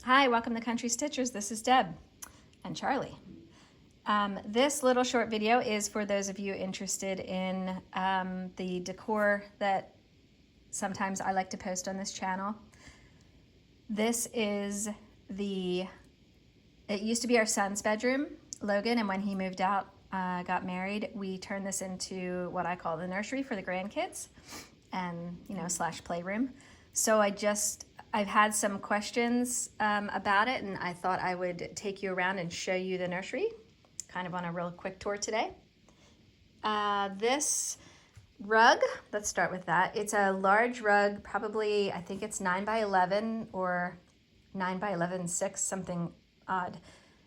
Hi, welcome to Country Stitchers. This is Deb and Charlie. This little short video is for those of you interested in the decor that sometimes I like to post on this channel. This is it used to be our son's bedroom, Logan, and when he moved out, got married, we turned this into what I call the nursery for the grandkids and, slash playroom. So I've had some questions about it, and I thought I would take you around and show you the nursery, kind of on a real quick tour today. This rug, let's start with that. It's a large rug, probably, I think it's 9 by 11 or 9 by 11.6, something odd.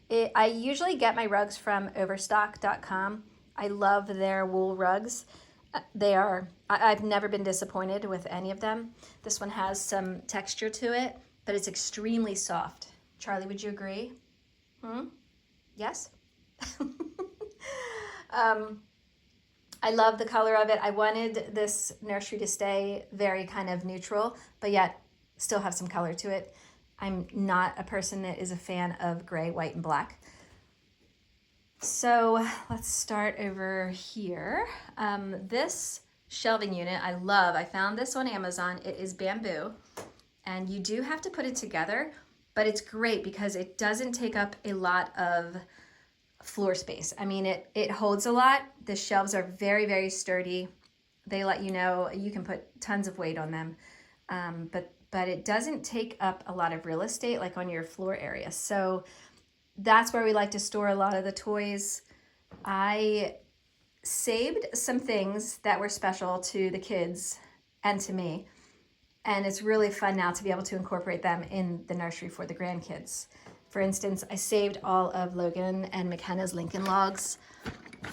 I usually get my rugs from overstock.com. I love their wool rugs. I've never been disappointed with any of them. This one has some texture to it, but it's extremely soft. Charlie, would you agree? Yes? I love the color of it. I wanted this nursery to stay very kind of neutral, but yet still have some color to it. I'm not a person that is a fan of gray, white, and black. So let's start over here. This shelving unit I love. I found this on Amazon. It is bamboo, and you do have to put it together, but it's great because it doesn't take up a lot of floor space. I mean, it holds a lot. The shelves are very, very sturdy. They let you know you can put tons of weight on them, but it doesn't take up a lot of real estate like on your floor area. So that's where we like to store a lot of the toys. I saved some things that were special to the kids and to me, and it's really fun now to be able to incorporate them in the nursery for the grandkids. For instance, I saved all of Logan and McKenna's Lincoln logs,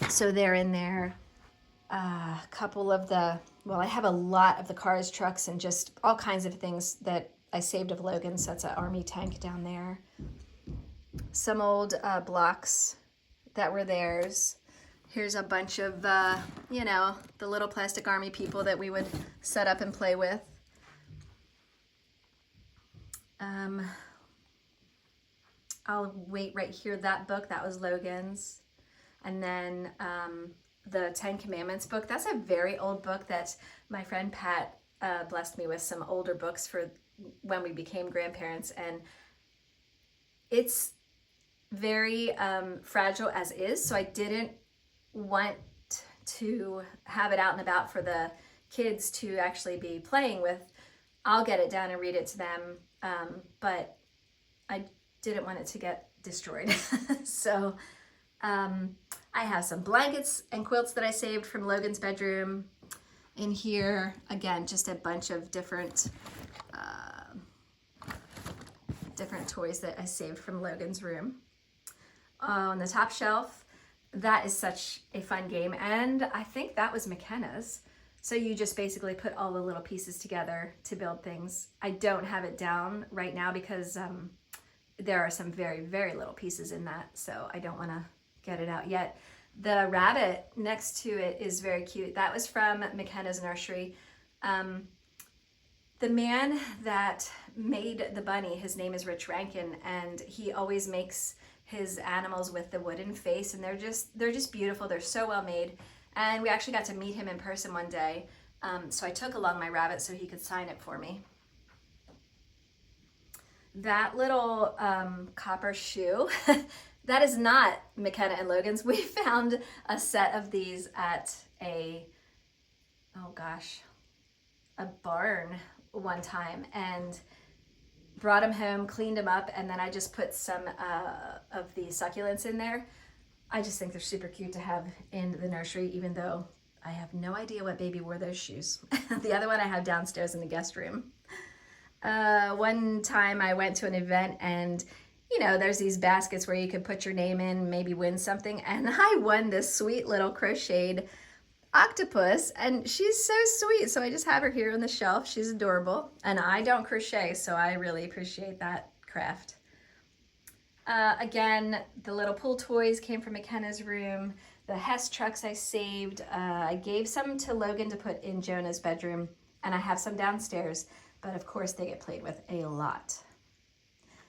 so they're in there. A couple of I have a lot of the cars, trucks, and just all kinds of things that I saved of Logan, so that's an army tank down there. Some old blocks that were theirs. Here's a bunch of, the little plastic army people that we would set up and play with. I'll wait right here. That book, that was Logan's. And then the 10 Commandments book. That's a very old book that my friend Pat blessed me with some older books for when we became grandparents. And it's very fragile as is, so I didn't want to have it out and about for the kids to actually be playing with. I'll get it down and read it to them, but I didn't want it to get destroyed. So I have some blankets and quilts that I saved from Logan's bedroom. In here, again, just a bunch of different toys that I saved from Logan's room. On the top shelf, that is such a fun game, and I think that was McKenna's. So you just basically put all the little pieces together to build things. I don't have it down right now because there are some very, very little pieces in that, so I don't want to get it out yet. The rabbit next to it is very cute. That was from McKenna's nursery. The man that made the bunny, his name is Rich Rankin, and he always makes his animals with the wooden face, and they're just beautiful. They're so well made, and we actually got to meet him in person one day. So I took along my rabbit so he could sign it for me. That little copper shoe, that is not McKenna and Logan's. We found a set of these at a barn one time, and brought them home, cleaned them up, and then I just put some of the succulents in there. I just think they're super cute to have in the nursery, even though I have no idea what baby wore those shoes. The other one I have downstairs in the guest room. One time I went to an event, and there's these baskets where you could put your name in, maybe win something, and I won this sweet little crocheted octopus, and she's so sweet, so I just have her here on the shelf. She's adorable, and I don't crochet, so I really appreciate that craft. Again, the little pool toys came from McKenna's room. The Hess trucks I saved. I gave some to Logan to put in Jonah's bedroom, and I have some downstairs, but of course they get played with a lot.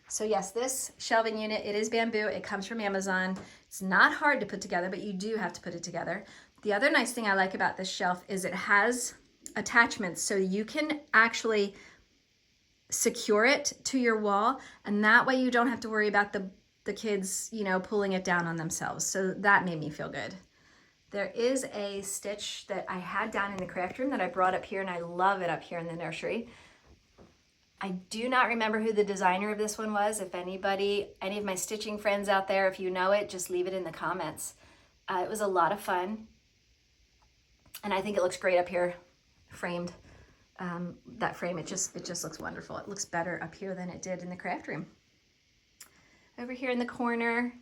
So yes, this shelving unit, it is bamboo. It comes from Amazon. It's not hard to put together, but you do have to put it together. The other nice thing I like about this shelf is it has attachments, so you can actually secure it to your wall, and that way you don't have to worry about the kids, you know, pulling it down on themselves. So that made me feel good. There is a stitch that I had down in the craft room that I brought up here, and I love it up here in the nursery. I do not remember who the designer of this one was. If anybody, any of my stitching friends out there, if you know it, just leave it in the comments. It was a lot of fun. And I think it looks great up here, framed. That frame, it just looks wonderful. It looks better up here than it did in the craft room. Over here in the corner,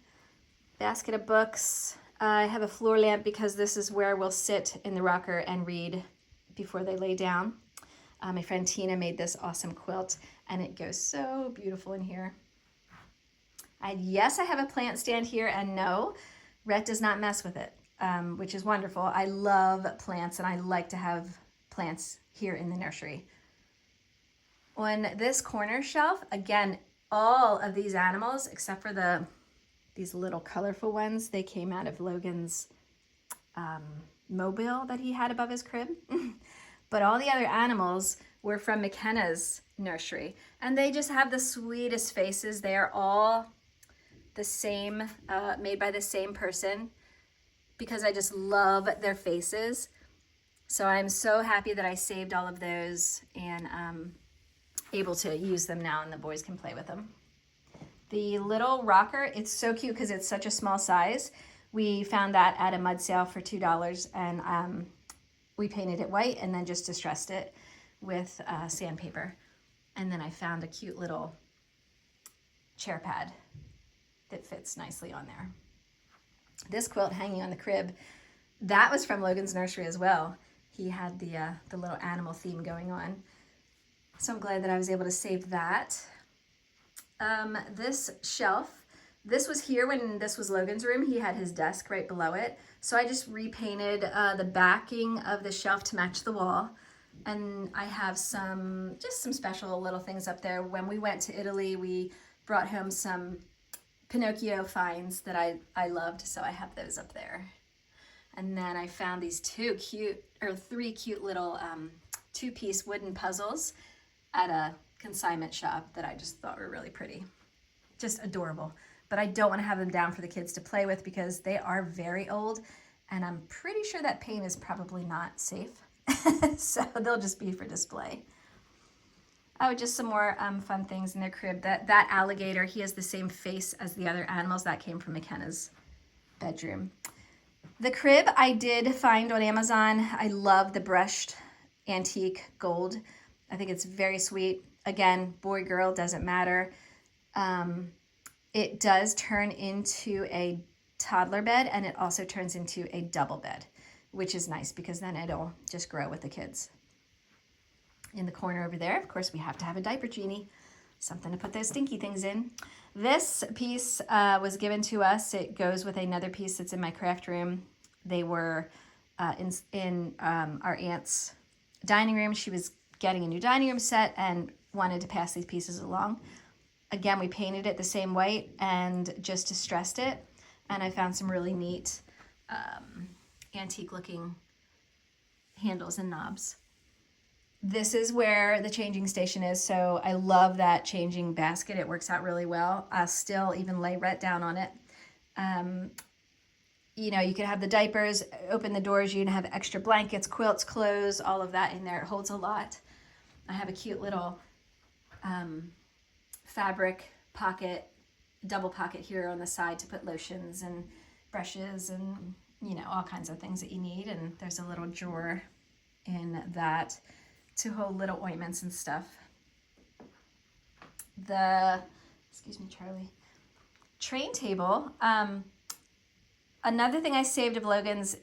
basket of books. I have a floor lamp because this is where we'll sit in the rocker and read before they lay down. My friend Tina made this awesome quilt, and it goes so beautiful in here. Yes, I have a plant stand here, and no, RHETT does not mess with it, which is wonderful. I love plants, and I like to have plants here in the nursery. On this corner shelf, again, all of these animals, except for these little colorful ones, they came out of Logan's mobile that he had above his crib. But all the other animals were from McKenna's nursery, and they just have the sweetest faces. They are all the same, made by the same person, because I just love their faces. So I'm so happy that I saved all of those and able to use them now, and the boys can play with them. The little rocker, it's so cute because it's such a small size. We found that at a mud sale for $2, and we painted it white and then just distressed it with sandpaper. And then I found a cute little chair pad that fits nicely on there. This quilt hanging on the crib, that was from Logan's nursery as well. He had the little animal theme going on. So I'm glad that I was able to save that. This shelf, this was here when this was Logan's room. He had his desk right below it. So I just repainted the backing of the shelf to match the wall. And I have just some special little things up there. When we went to Italy, we brought home some Pinocchio finds that I loved. So I have those up there. And then I found these three cute little two-piece wooden puzzles at a consignment shop that I just thought were really pretty. Just adorable. But I don't want to have them down for the kids to play with because they are very old, and I'm pretty sure that paint is probably not safe. So they'll just be for display. Oh, just some more fun things in their crib. That alligator, he has the same face as the other animals. That came from McKenna's bedroom. The crib I did find on Amazon. I love the brushed antique gold. I think it's very sweet. Again, boy, girl, doesn't matter. It does turn into a toddler bed, and it also turns into a double bed, which is nice because then it'll just grow with the kids. In the corner over there, of course, we have to have a diaper genie, something to put those stinky things in. This piece was given to us. It goes with another piece that's in my craft room. They were in our aunt's dining room. She was getting a new dining room set and wanted to pass these pieces along. Again, we painted it the same white and just distressed it. And I found some really neat antique looking handles and knobs. This is where the changing station is. So I love that changing basket. It works out really well. I'll still even lay RHETT down on it. You know, you could have the diapers, open the doors, you can have extra blankets, quilts, clothes, all of that in there. It holds a lot. I have a cute little fabric pocket, double pocket here on the side to put lotions and brushes and, you know, all kinds of things that you need. And there's a little drawer in that to hold little ointments and stuff. Excuse me, Charlie, train table. Another thing I saved of Logan's,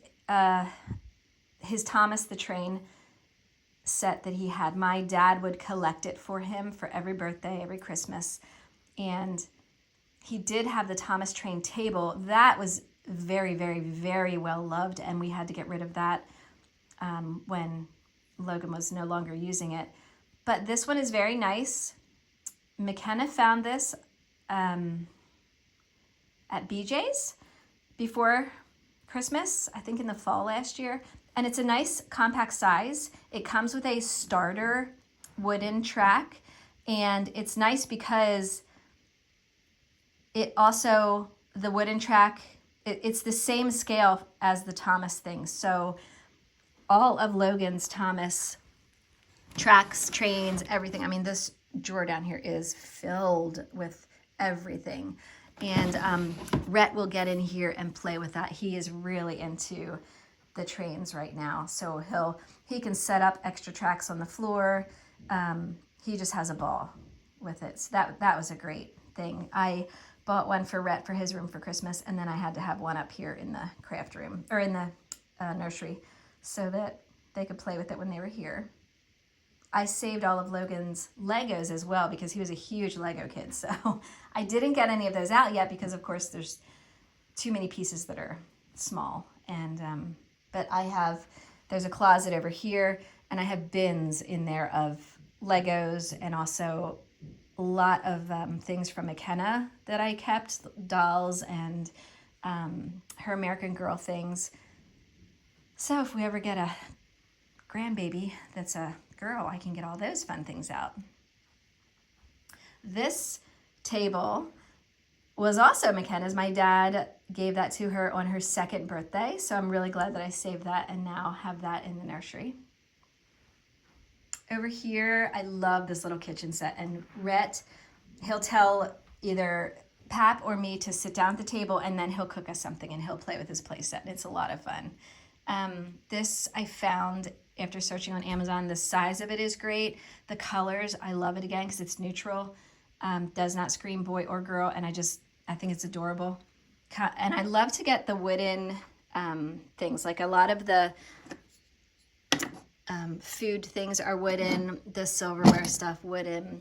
his Thomas the Train set that he had. My dad would collect it for him for every birthday, every Christmas. And he did have the Thomas Train table. That was very, very, very well loved, and we had to get rid of that when Logan was no longer using it. But this one is very nice. McKenna found this at BJ's before Christmas, I think in the fall last year. And it's a nice compact size. It comes with a starter wooden track. And it's nice because it also, the wooden track, it's the same scale as the Thomas things. So all of Logan's Thomas tracks, trains, everything. I mean, this drawer down here is filled with everything. And RHETT will get in here and play with that. He is really into the trains right now. So he can set up extra tracks on the floor. He just has a ball with it. So that was a great thing. I bought one for RHETT for his room for Christmas, and then I had to have one up here in the craft room, or in the nursery, so that they could play with it when they were here. I saved all of Logan's Legos as well because he was a huge Lego kid. So I didn't get any of those out yet because, of course, there's too many pieces that are small. And but there's a closet over here, and I have bins in there of Legos and also a lot of things from McKenna that I kept, dolls and her American Girl things. So if we ever get a grandbaby that's a girl, I can get all those fun things out. This table was also McKenna's. My dad gave that to her on her 2nd birthday, so I'm really glad that I saved that and now have that in the nursery. Over here, I love this little kitchen set, and RHETT, he'll tell either Pap or me to sit down at the table, and then he'll cook us something and he'll play with his play set, and it's a lot of fun. This I found after searching on Amazon. The size of it is great. The colors, I love it again because it's neutral. Does not scream boy or girl, and I think it's adorable. And I love to get the wooden things. Like a lot of the food things are wooden, the silverware stuff wooden,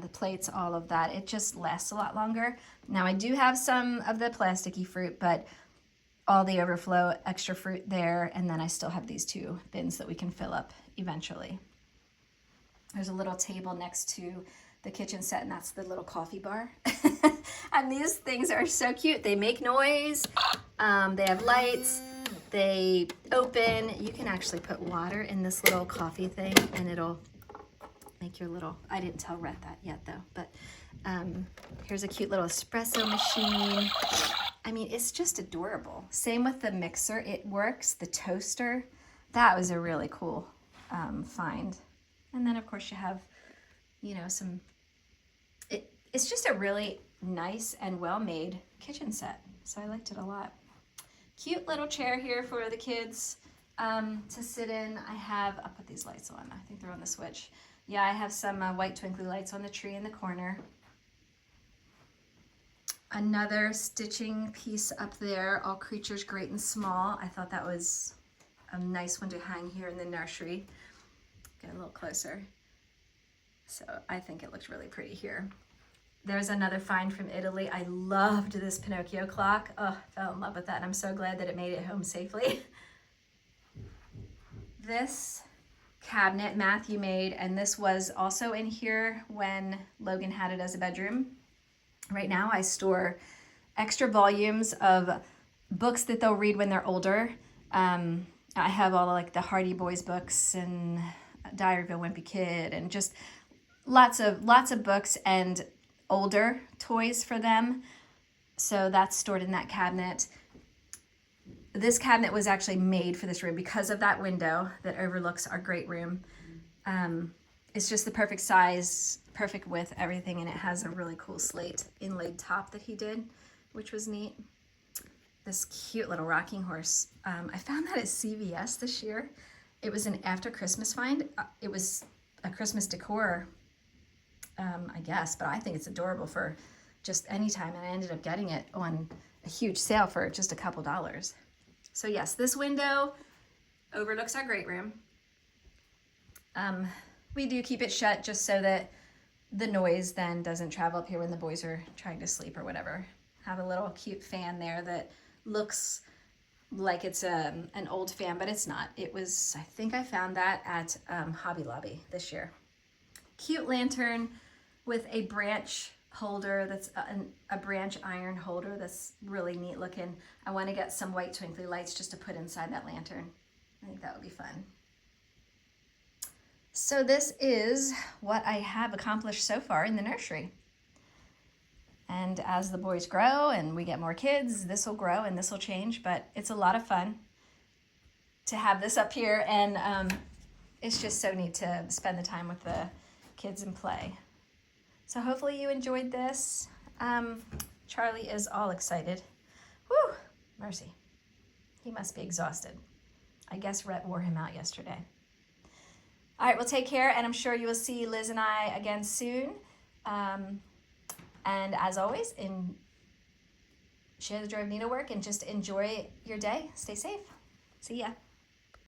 the plates, all of that. It just lasts a lot longer. Now I do have some of the plasticky fruit, but all the overflow extra fruit there, and then I still have these 2 bins that we can fill up eventually. There's a little table next to the kitchen set, and that's the little coffee bar. And these things are so cute. They make noise, they have lights, they open. You can actually put water in this little coffee thing and it'll make your little, I didn't tell RHETT that yet though, but here's a cute little espresso machine. I mean, it's just adorable. Same with the mixer, it works. The toaster, that was a really cool find. And then of course you have, you know, it's just a really nice and well-made kitchen set. So I liked it a lot. Cute little chair here for the kids to sit in. I'll put these lights on. I think they're on the switch. Yeah, I have some white twinkly lights on the tree in the corner. Another stitching piece up there, all creatures great and small. I thought that was a nice one to hang here in the nursery. Get a little closer. So I think it looks really pretty here. There's another find from Italy. I loved this Pinocchio clock. Oh, fell in love with that, and I'm so glad that it made it home safely. This cabinet Matthew made, and this was also in here when Logan had it as a bedroom. Right now I store extra volumes of books that they'll read when they're older. I have all like the Hardy Boys books and Diary of a Wimpy Kid, and just lots of books and older toys for them. So that's stored in that cabinet. This cabinet was actually made for this room because of that window that overlooks our great room. It's just the perfect size, perfect width, everything, and it has a really cool slate inlaid top that he did, which was neat. This cute little rocking horse. I found that at CVS this year. It was an after Christmas find. It was a Christmas decor, I guess, but I think it's adorable for just any time, and I ended up getting it on a huge sale for just a couple dollars. So yes, this window overlooks our great room. We do keep it shut just so that the noise then doesn't travel up here when the boys are trying to sleep or whatever. Have a little cute fan there that looks like it's an old fan, but it's not. It was, I think I found that at Hobby Lobby this year. Cute lantern with a branch holder that's a branch iron holder that's really neat looking. I want to get some white twinkly lights just to put inside that lantern. I think that would be fun. So this is what I have accomplished so far in the nursery. And as the boys grow and we get more kids, this will grow and this will change, but it's a lot of fun to have this up here, and it's just so neat to spend the time with the kids and play. So hopefully you enjoyed this. Charlie is all excited. Whew, mercy. He must be exhausted. I guess RHETT wore him out yesterday. All right, well, take care, and I'm sure you will see Liz and I again soon. And as always, share the joy of needlework and just enjoy your day. Stay safe. See ya.